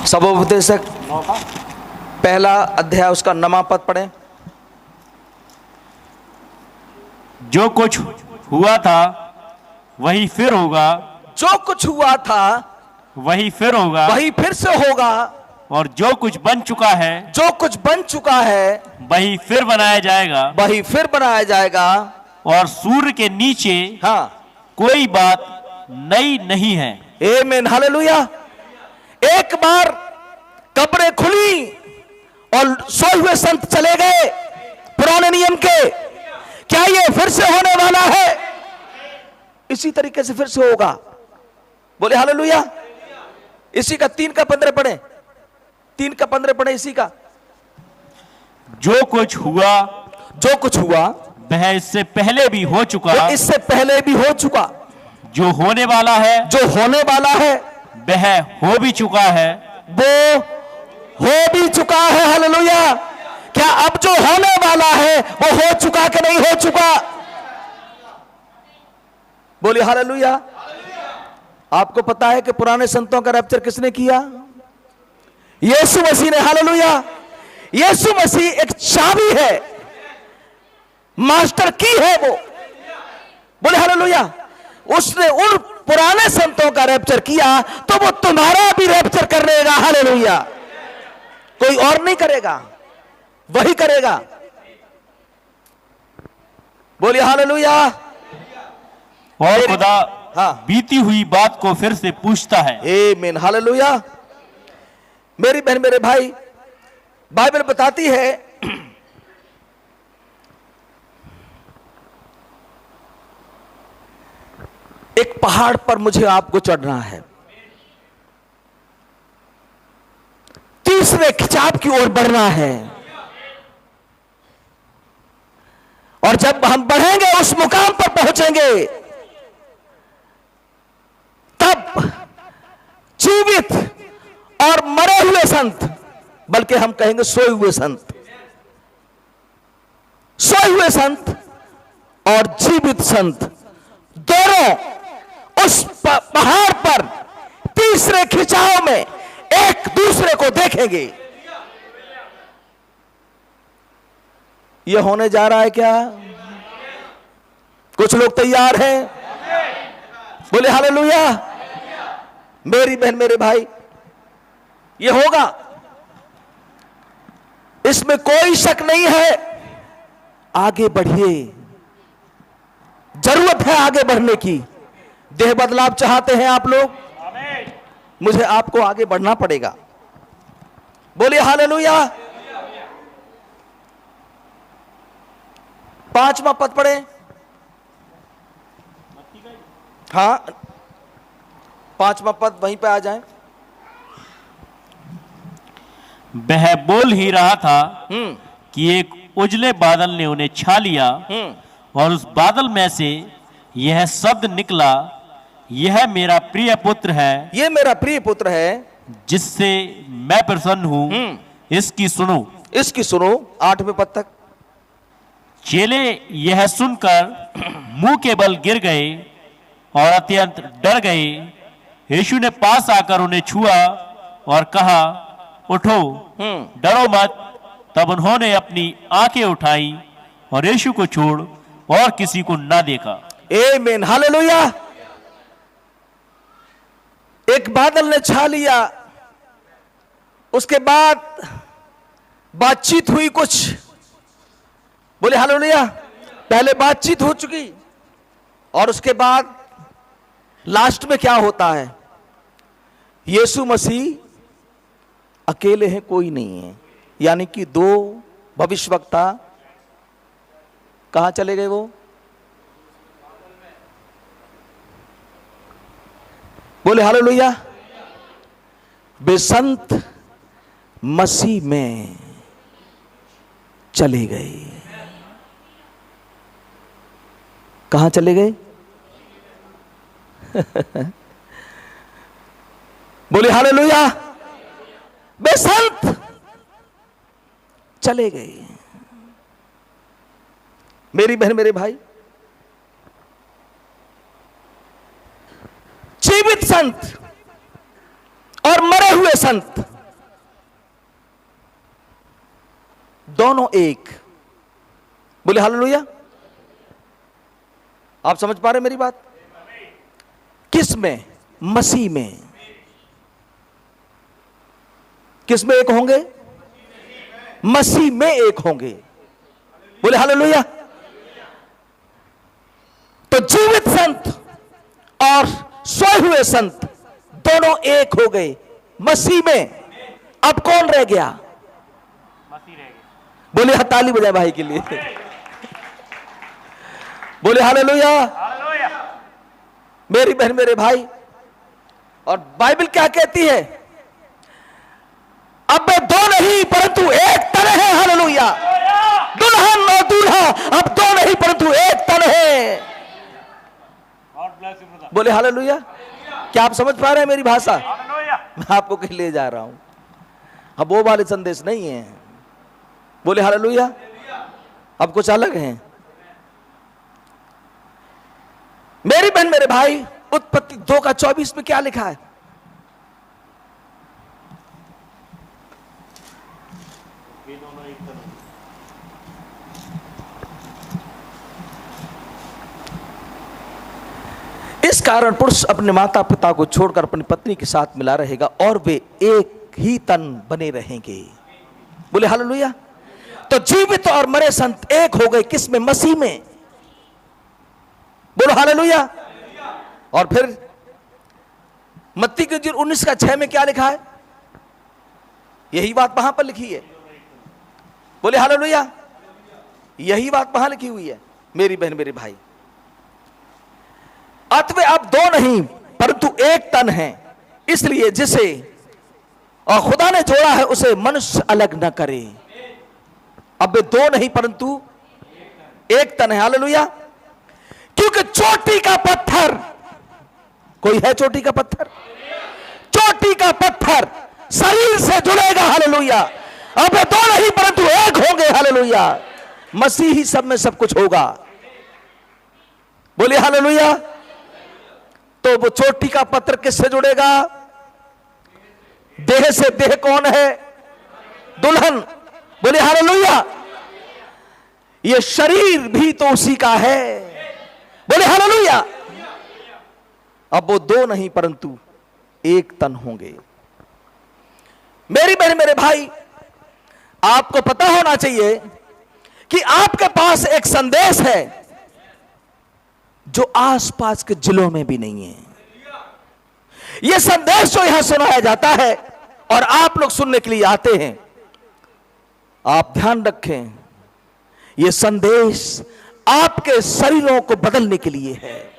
सबोपदेशक पहला अध्याय उसका 9वां पद पढ़ें। जो कुछ हुआ था वही फिर होगा, जो कुछ हुआ था वही फिर होगा, वही फिर से होगा, और जो कुछ बन चुका है जो कुछ बन चुका है वही फिर बनाया जाएगा, वही फिर बनाया जाएगा। और सूर्य के नीचे हाँ, कोई बात नई नहीं है। आमीन, हालेलुया। एक बार कब्रें खुली और सोए हुए संत चले गए पुराने नियम के। क्या ये फिर से होने वाला है? इसी तरीके से फिर से होगा। बोले हालेलुया। इसी का 3 का 15 पढ़े, 3 का 15 पढ़े। इसी का जो कुछ हुआ वह इससे पहले भी हो चुका, इससे पहले भी हो चुका। जो होने वाला है वह हो भी चुका है, वो हो भी चुका है। हालेलुया। क्या अब जो होने वाला है वो हो चुका कि नहीं हो चुका? बोलिए हालेलुया। आपको पता है कि पुराने संतों का रैप्चर किसने किया? यीशु मसीह ने। हालेलुया। यीशु मसीह एक चाबी है, मास्टर की है वो। बोले हालेलुया। उसने उन पुराने संतों का रैप्चर किया तो वो तुम्हारा भी रैप्चर कर लेगा। हालेलुया। कोई और नहीं करेगा, वही करेगा। बोलिए हालेलुया। और खुदा हाँ, बीती हुई बात को फिर से पूछता है। आमीन, हालेलुया। मेरी बहन, मेरे भाई, बाइबल बताती है एक पहाड़ पर मुझे आपको चढ़ना है, तीसरे खिंचाव की ओर बढ़ना है। और जब हम बढ़ेंगे, उस मुकाम पर पहुंचेंगे, तब जीवित और मरे हुए संत, बल्कि हम कहेंगे सोए हुए संत, सोए हुए संत और जीवित संत दोनों उस पहाड़ पर तीसरे खिंचाव में एक दूसरे को देखेंगे। यह होने जा रहा है क्या? कुछ लोग तैयार हैं? बोले हालेलुया। मेरी बहन, मेरे भाई, यह होगा, इसमें कोई शक नहीं है। आगे बढ़िए, जरूरत है आगे बढ़ने की। देह बदलाव चाहते हैं आप लोग, मुझे आपको आगे बढ़ना पड़ेगा। बोलिए हालेलुया। 5वां पद पढ़े। हाँ, 5वां पद वहीं पे आ जाए। वह बोल ही रहा था कि एक उजले बादल ने उन्हें छा लिया, और उस बादल में से यह शब्द निकला, यह मेरा प्रिय पुत्र है, ये मेरा प्रिय पुत्र है, जिससे मैं प्रसन्न हूं, इसकी सुनो। इसकी सुनो। 8वें पद तक। चेले यह सुनकर मुंह के बल गिर गए और अत्यंत डर गए। यीशु ने पास आकर उन्हें छुआ और कहा, उठो, डरो मत। तब उन्होंने अपनी आंखें उठाई और यीशु को छोड़ और किसी को ना देखा। आमीन, हालेलुया। एक बादल ने छा लिया, उसके बाद बातचीत हुई कुछ। बोले हालेलुया। पहले बातचीत हो चुकी, और उसके बाद लास्ट में क्या होता है? यीशु मसीह अकेले हैं, कोई नहीं है। यानी कि 2 भविष्यवक्ता कहां चले गए? वो बोले हालेलुया। वे संत मसीह में चले गए। कहां चले गए? बोले हालेलुया। वे संत चले गए। मेरी बहन, मेरे भाई, जीवित संत और मरे हुए संत दोनों एक। बोले हालेलुया। आप समझ पा रहे मेरी बात? किस में? मसीह में। किस में एक होंगे? मसीह में एक होंगे। बोले हालेलुया। तो जीवित संत और सोए हुए संत दोनों एक हो गए मसीह में। अब कौन रह गया? मसीह रह गया। बोले ताली बजाए भाई के लिए। बोले हालेलुया। हालेलुया। मेरी बहन मेरे भाई, और बाइबल क्या कहती है? अब वे दो नहीं परंतु एक तन है। हालेलुया। दुल्हन और दूल्हा अब दो नहीं परंतु एक तन है। बोले हालेलुया। क्या आप समझ पा रहे हैं मेरी भाषा? मैं आपको कहीं ले जा रहा हूं। अब वो वाले संदेश नहीं है। बोले हालेलुया। अब कुछ अलग है। मेरी बहन मेरे भाई, उत्पत्ति 2:24 में क्या लिखा है? इस कारण पुरुष अपने माता पिता को छोड़कर अपनी पत्नी के साथ मिला रहेगा और वे एक ही तन बने रहेंगे। बोले हालेलुया। तो जीवित और मरे संत एक हो गए किस में? मसीह में। बोलो हालेलुया। और फिर मत्ती की इंजील 19:6 में क्या लिखा है? यही बात वहां पर लिखी है। बोले हालेलुया। यही बात वहां लिखी हुई है मेरी बहन मेरे भाई। अतः अब दो नहीं परंतु एक तन है, इसलिए जिसे और खुदा ने जोड़ा है उसे मनुष्य अलग न करे। अब वे दो नहीं परंतु एक तन है। हालेलुया। क्योंकि चोटी का पत्थर, कोई है चोटी का पत्थर? चोटी का पत्थर शरीर से जुड़ेगा। हालेलुया। अब वे दो नहीं परंतु एक होंगे। हालेलुया। मसीह ही सब में सब कुछ होगा। बोलिए हालेलुया। तो वो चोटी का पत्थर किससे जुड़ेगा? देह से। देह कौन है? दुल्हन। बोले हालेलुया। ये शरीर भी तो उसी का है। बोले हालेलुया। अब वो दो नहीं परंतु एक तन होंगे। मेरी बहन मेरे भाई, आपको पता होना चाहिए कि आपके पास एक संदेश है जो आसपास के जिलों में भी नहीं है। यह संदेश जो यहां सुनाया जाता है और आप लोग सुनने के लिए आते हैं, आप ध्यान रखें, यह संदेश आपके शरीरों को बदलने के लिए है।